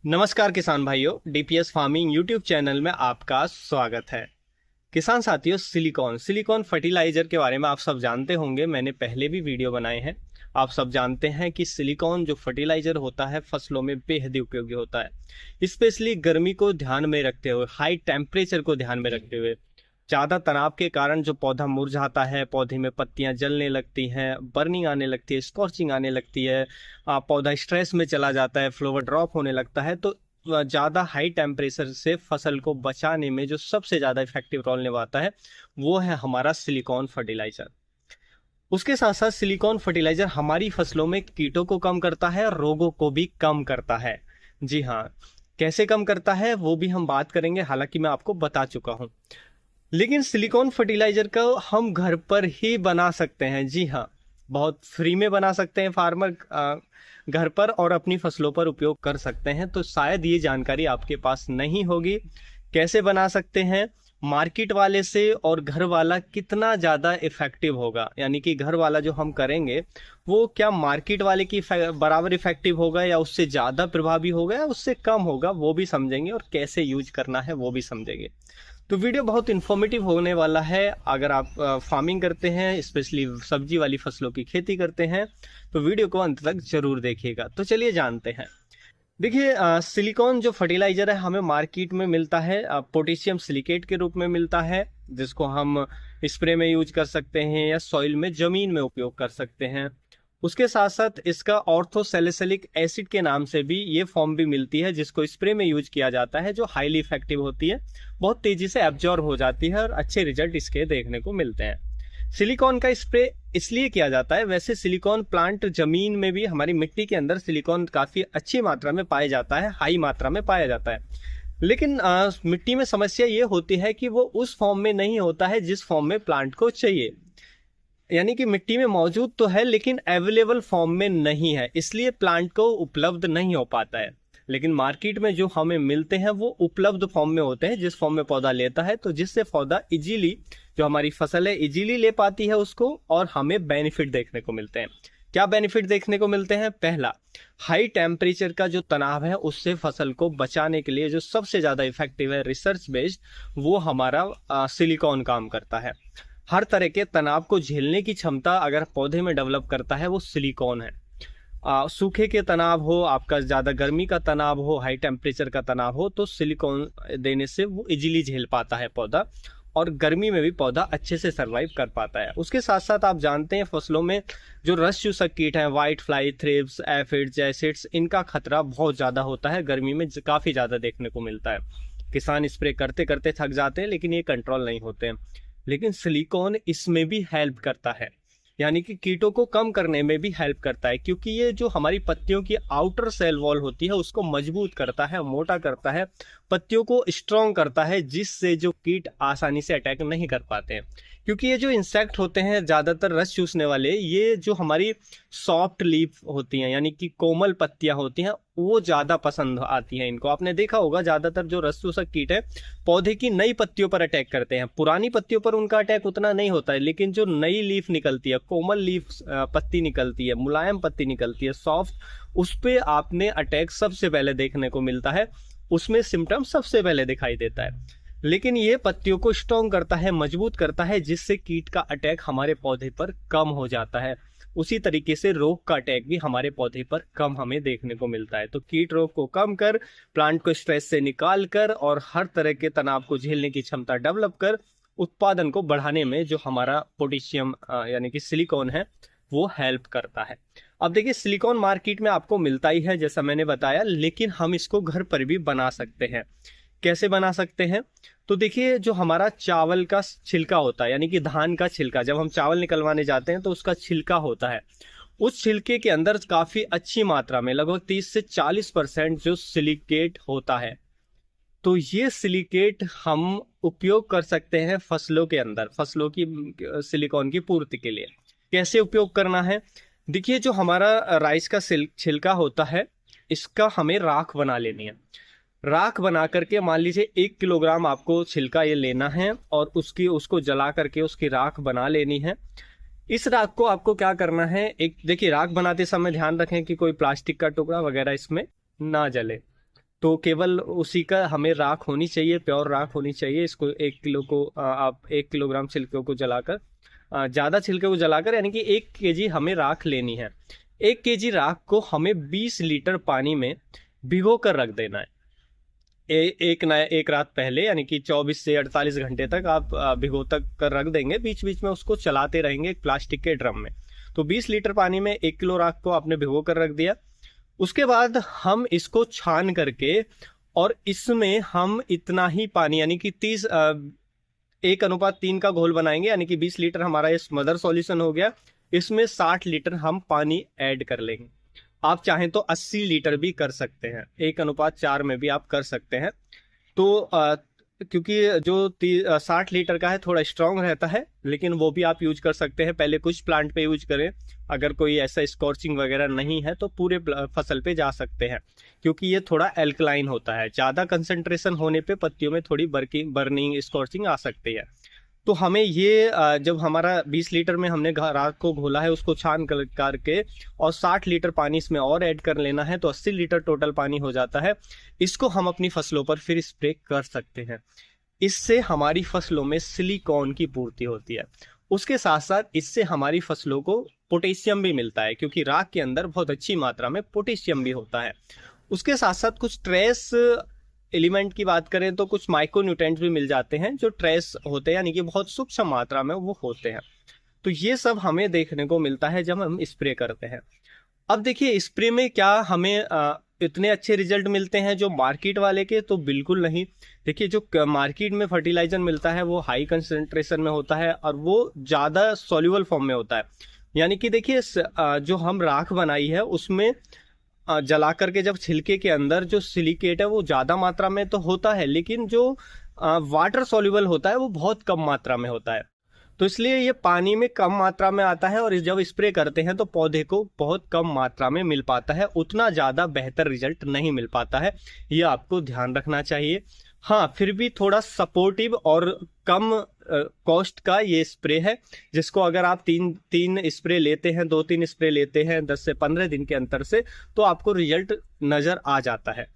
नमस्कार किसान भाइयों, डीपीएस फार्मिंग यूट्यूब चैनल में आपका स्वागत है। किसान साथियों, सिलिकॉन फर्टिलाइजर के बारे में आप सब जानते होंगे। मैंने पहले भी वीडियो बनाए हैं। आप सब जानते हैं कि सिलिकॉन जो फर्टिलाइजर होता है फसलों में बेहद उपयोगी होता है, स्पेशली गर्मी को ध्यान में रखते हुए, हाई टेम्परेचर को ध्यान में रखते हुए। ज़्यादा तनाव के कारण जो पौधा मुरझाता है, पौधे में पत्तियां जलने लगती हैं, बर्निंग आने लगती है, स्कॉर्चिंग आने लगती है, पौधा स्ट्रेस में चला जाता है, फ्लावर ड्रॉप होने लगता है। तो ज़्यादा हाई टेम्परेचर से फसल को बचाने में जो सबसे ज़्यादा इफेक्टिव रोल निभाता है वो है हमारा सिलिकॉन फर्टिलाइजर। उसके साथ साथ सिलिकॉन फर्टिलाइजर हमारी फसलों में कीटों को कम करता है और रोगों को भी कम करता है। जी हाँ, कैसे कम करता है वो भी हम बात करेंगे, हालांकि मैं आपको बता चुका हूँ। लेकिन सिलिकॉन फर्टिलाइजर का हम घर पर ही बना सकते हैं। जी हाँ, बहुत फ्री में बना सकते हैं फार्मर घर पर, और अपनी फसलों पर उपयोग कर सकते हैं। तो शायद ये जानकारी आपके पास नहीं होगी। कैसे बना सकते हैं, मार्केट वाले से और घर वाला कितना ज़्यादा इफेक्टिव होगा, यानी कि घर वाला जो हम करेंगे वो क्या मार्केट वाले की बराबर इफेक्टिव होगा या उससे ज़्यादा प्रभावी होगा या उससे कम होगा, वो भी समझेंगे, और कैसे यूज करना है वो भी समझेंगे। तो वीडियो बहुत इन्फॉर्मेटिव होने वाला है। अगर आप फार्मिंग करते हैं, स्पेशली सब्जी वाली फसलों की खेती करते हैं, तो वीडियो को अंत तक जरूर देखिएगा। तो चलिए जानते हैं। देखिए, सिलिकॉन जो फर्टिलाइजर है हमें मार्केट में मिलता है पोटेशियम सिलिकेट के रूप में मिलता है, जिसको हम स्प्रे में यूज कर सकते हैं या सॉइल में, जमीन में उपयोग कर सकते हैं। उसके साथ साथ इसका ऑर्थोसैलिसिलिक एसिड के नाम से भी ये फॉर्म भी मिलती है, जिसको स्प्रे में यूज किया जाता है, जो हाईली इफेक्टिव होती है, बहुत तेजी से एब्जॉर्ब हो जाती है और अच्छे रिजल्ट इसके देखने को मिलते हैं। सिलिकॉन का स्प्रे इसलिए किया जाता है, वैसे सिलिकॉन प्लांट जमीन में भी, हमारी मिट्टी के अंदर सिलिकॉन काफी अच्छी मात्रा में पाया जाता है, हाई मात्रा में पाया जाता है। लेकिन मिट्टी में समस्या ये होती है कि वो उस फॉर्म में नहीं होता है जिस फॉर्म में प्लांट को चाहिए। यानी कि मिट्टी में मौजूद तो है लेकिन अवेलेबल फॉर्म में नहीं है, इसलिए प्लांट को उपलब्ध नहीं हो पाता है। लेकिन मार्केट में जो हमें मिलते हैं वो उपलब्ध फॉर्म में होते हैं, जिस फॉर्म में पौधा लेता है, तो जिससे पौधा इजीली, जो हमारी फसल है, इजीली ले पाती है उसको, और हमें बेनिफिट देखने को मिलते हैं। क्या बेनिफिट देखने को मिलते हैं? पहला, हाई टेम्परेचर का जो तनाव है उससे फसल को बचाने के लिए जो सबसे ज्यादा इफेक्टिव है, रिसर्च बेस्ड, वो हमारा सिलिकॉन काम करता है। हर तरह के तनाव को झेलने की क्षमता अगर पौधे में डेवलप करता है वो सिलिकॉन है। सूखे के तनाव हो, आपका ज़्यादा गर्मी का तनाव हो, हाई टेम्परेचर का तनाव हो, तो सिलिकॉन देने से वो इजीली झेल पाता है पौधा, और गर्मी में भी पौधा अच्छे से सर्वाइव कर पाता है। उसके साथ साथ आप जानते हैं फसलों में जो रस चूसक कीट हैं, white fly, thrips, aphids, acids, इनका खतरा बहुत ज़्यादा होता है, गर्मी में काफ़ी ज़्यादा देखने को मिलता है। किसान स्प्रे करते करते थक जाते हैं लेकिन ये कंट्रोल नहीं होते हैं। लेकिन सिलिकॉन इसमें भी हेल्प करता है, यानी कि कीटों को कम करने में भी हेल्प करता है, क्योंकि ये जो हमारी पत्तियों की आउटर सेल वॉल होती है उसको मजबूत करता है, मोटा करता है, पत्तियों को स्ट्रॉन्ग करता है, जिससे जो कीट आसानी से अटैक नहीं कर पाते हैं। क्योंकि ये जो इंसेक्ट होते हैं ज़्यादातर रस चूसने वाले, ये जो हमारी सॉफ्ट लीफ होती हैं, यानी कि कोमल पत्तियां होती हैं, वो ज़्यादा पसंद आती हैं इनको। आपने देखा होगा ज़्यादातर जो रस चूसक कीट है पौधे की नई पत्तियों पर अटैक करते हैं, पुरानी पत्तियों पर उनका अटैक उतना नहीं होता है, लेकिन जो नई लीफ निकलती है, कोमल लीफ पत्ती निकलती है, मुलायम पत्ती निकलती है, सॉफ्ट, उस पर आपने अटैक सबसे पहले देखने को मिलता है, उसमें सिम्टम सबसे पहले दिखाई देता है। लेकिन ये पत्तियों को स्ट्रॉन्ग करता है, मजबूत करता है, जिससे कीट का अटैक हमारे पौधे पर कम हो जाता है। उसी तरीके से रोग का अटैक भी हमारे पौधे पर कम हमें देखने को मिलता है। तो कीट रोग को कम कर, प्लांट को स्ट्रेस से निकाल कर, और हर तरह के तनाव को झेलने की क्षमता डेवलप कर, उत्पादन को बढ़ाने में जो हमारा पोटेशियम यानी कि सिलिकॉन है वो हेल्प करता है। अब देखिए, सिलिकॉन मार्केट में आपको मिलता ही है जैसा मैंने बताया, लेकिन हम इसको घर पर भी बना सकते हैं। कैसे बना सकते हैं? तो देखिए, जो हमारा चावल का छिलका होता है, यानी कि धान का छिलका, जब हम चावल निकलवाने जाते हैं तो उसका छिलका होता है, उस छिलके के अंदर काफी अच्छी मात्रा में, लगभग 30 से 40% जो सिलिकेट होता है। तो ये सिलिकेट हम उपयोग कर सकते हैं फसलों के अंदर, फसलों की सिलिकॉन की पूर्ति के लिए। कैसे उपयोग करना है? देखिए, जो हमारा राइस का छिलका होता है, इसका हमें राख बना लेनी है। राख बना करके, मान लीजिए 1 किलोग्राम आपको छिलका ये लेना है, और उसको जला करके उसकी राख बना लेनी है। इस राख को आपको क्या करना है, एक देखिए, राख बनाते समय ध्यान रखें कि कोई प्लास्टिक का टुकड़ा वगैरह इसमें ना जले। तो केवल उसी का हमें राख होनी चाहिए, प्योर राख होनी चाहिए। इसको 1 किलो को आप 1 किलोग्राम छिलके को जलाकर, ज़्यादा छिलके को जलाकर, यानी कि 1 केजी हमें राख लेनी है। 1 केजी राख को हमें 20 लीटर पानी में भिगो कर रख देना है। एक रात पहले, यानी कि 24 से 48 घंटे तक आप भिगो तक कर रख देंगे। बीच बीच में उसको चलाते रहेंगे एक प्लास्टिक के ड्रम में। तो 20 लीटर पानी में 1 किलो राख को आपने भिगो कर रख दिया। उसके बाद हम इसको छान करके, और इसमें हम इतना ही पानी, यानी कि 1:3 का घोल बनाएंगे, यानी कि 20 लीटर हमारा इस मदर सॉल्यूशन हो गया। इसमें 60 लीटर हम पानी ऐड कर लेंगे। आप चाहें तो 80 लीटर भी कर सकते हैं, 1:4 में भी आप कर सकते हैं। तो क्योंकि जो 60 लीटर का है थोड़ा स्ट्रांग रहता है, लेकिन वो भी आप यूज कर सकते हैं। पहले कुछ प्लांट पे यूज करें, अगर कोई ऐसा स्कॉर्चिंग वगैरह नहीं है तो पूरे फसल पे जा सकते हैं, क्योंकि ये थोड़ा एल्कलाइन होता है। ज़्यादा कंसंट्रेशन होने पे पत्तियों में थोड़ी बर्निंग स्कॉर्चिंग आ सकती है। तो हमें ये जब हमारा 20 लीटर में हमने राख को घोला है, उसको छान करके और 60 लीटर पानी इसमें और ऐड कर लेना है, तो 80 लीटर टोटल पानी हो जाता है। इसको हम अपनी फसलों पर फिर स्प्रे कर सकते हैं। इससे हमारी फसलों में सिलिकॉन की पूर्ति होती है। उसके साथ साथ इससे हमारी फसलों को पोटेशियम भी मिलता है, क्योंकि राख के अंदर बहुत अच्छी मात्रा में पोटेशियम भी होता है। उसके साथ साथ कुछ ट्रेस एलिमेंट की बात करें तो कुछ माइक्रोन्यूट्रेंट्स भी मिल जाते हैं, जो ट्रेस होते हैं, यानी कि बहुत सूक्ष्म मात्रा में वो होते हैं। तो ये सब हमें देखने को मिलता है जब हम स्प्रे करते हैं। अब देखिए, स्प्रे में क्या हमें इतने अच्छे रिजल्ट मिलते हैं जो मार्केट वाले के? तो बिल्कुल नहीं। देखिए, जो मार्केट में फर्टिलाइजर मिलता है वो हाई कंसंट्रेशन में होता है और वो ज़्यादा सॉल्युबल फॉर्म में होता है। यानी कि देखिए, जो हम राख बनाई है उसमें जला करके जब छिलके के अंदर जो सिलिकेट है वो ज़्यादा मात्रा में तो होता है, लेकिन जो वाटर सॉल्युबल होता है वो बहुत कम मात्रा में होता है। तो इसलिए ये पानी में कम मात्रा में आता है, और जब स्प्रे करते हैं तो पौधे को बहुत कम मात्रा में मिल पाता है, उतना ज़्यादा बेहतर रिजल्ट नहीं मिल पाता है। ये आपको ध्यान रखना चाहिए। हाँ, फिर भी थोड़ा सपोर्टिव और कम कॉस्ट का ये स्प्रे है, जिसको अगर आप 3 स्प्रे लेते हैं, 2-3 स्प्रे लेते हैं 10 से 15 दिन के अंतर से, तो आपको रिजल्ट नज़र आ जाता है।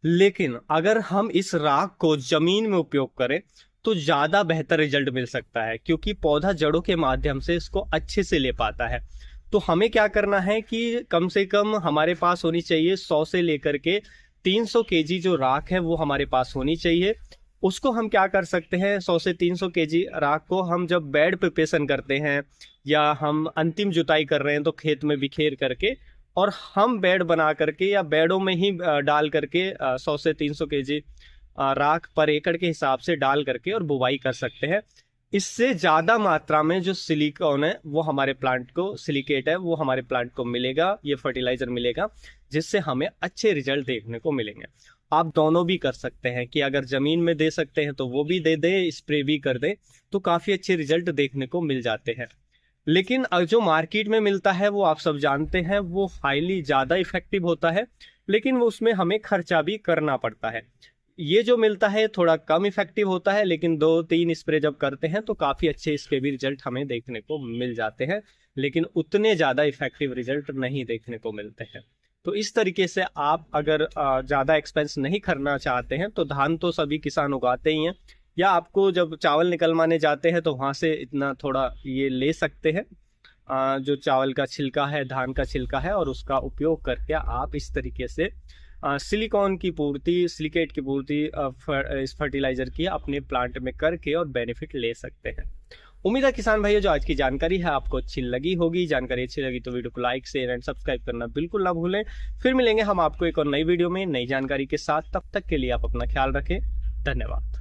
लेकिन अगर हम इस राख को ज़मीन में उपयोग करें तो ज़्यादा बेहतर रिजल्ट मिल सकता है, क्योंकि पौधा जड़ों के माध्यम से इसको अच्छे से ले पाता है। तो हमें क्या करना है कि कम से कम हमारे पास होनी चाहिए 100 से लेकर के 300 केजी जो राख है वो हमारे पास होनी चाहिए। उसको हम क्या कर सकते हैं, 100 से 300 केजी राख को हम जब बेड प्रिपरेशन करते हैं या हम अंतिम जुताई कर रहे हैं तो खेत में बिखेर करके, और हम बेड बना करके या बेडों में ही डाल करके 100 से 300 केजी राख पर एकड़ के हिसाब से डाल करके और बुवाई कर सकते हैं। इससे ज़्यादा मात्रा में जो सिलिकॉन है वो हमारे प्लांट को, सिलिकेट है वो हमारे प्लांट को मिलेगा, ये फर्टिलाइजर मिलेगा, जिससे हमें अच्छे रिजल्ट देखने को मिलेंगे। आप दोनों भी कर सकते हैं कि अगर ज़मीन में दे सकते हैं तो वो भी दे दें, स्प्रे भी कर दें, तो काफ़ी अच्छे रिजल्ट देखने को मिल जाते हैं। लेकिन जो मार्केट में मिलता है वो आप सब जानते हैं, वो हाईली ज़्यादा इफेक्टिव होता है, लेकिन वो उसमें हमें खर्चा भी करना पड़ता है। ये जो मिलता है थोड़ा कम इफेक्टिव होता है, लेकिन 2-3 स्प्रे जब करते हैं तो काफ़ी अच्छे इसके भी रिजल्ट हमें देखने को मिल जाते हैं, लेकिन उतने ज़्यादा इफेक्टिव रिजल्ट नहीं देखने को मिलते हैं। तो इस तरीके से आप अगर ज़्यादा एक्सपेंस नहीं करना चाहते हैं तो धान तो सभी किसान उगाते ही हैं, या आपको जब चावल निकलवाने जाते हैं तो वहाँ से इतना थोड़ा ये ले सकते हैं, जो चावल का छिलका है, धान का छिलका है, और उसका उपयोग करके आप इस तरीके से सिलिकॉन की पूर्ति, सिलिकेट की पूर्ति इस फर्टिलाइजर की अपने प्लांट में करके और बेनिफिट ले सकते हैं। उम्मीद है किसान भाइयों जो आज की जानकारी है आपको अच्छी लगी होगी। जानकारी अच्छी लगी तो वीडियो को लाइक, शेयर एंड सब्सक्राइब करना बिल्कुल ना भूलें। फिर मिलेंगे हम आपको एक और नई वीडियो में नई जानकारी के साथ। तब तक के लिए आप अपना ख्याल रखें। धन्यवाद।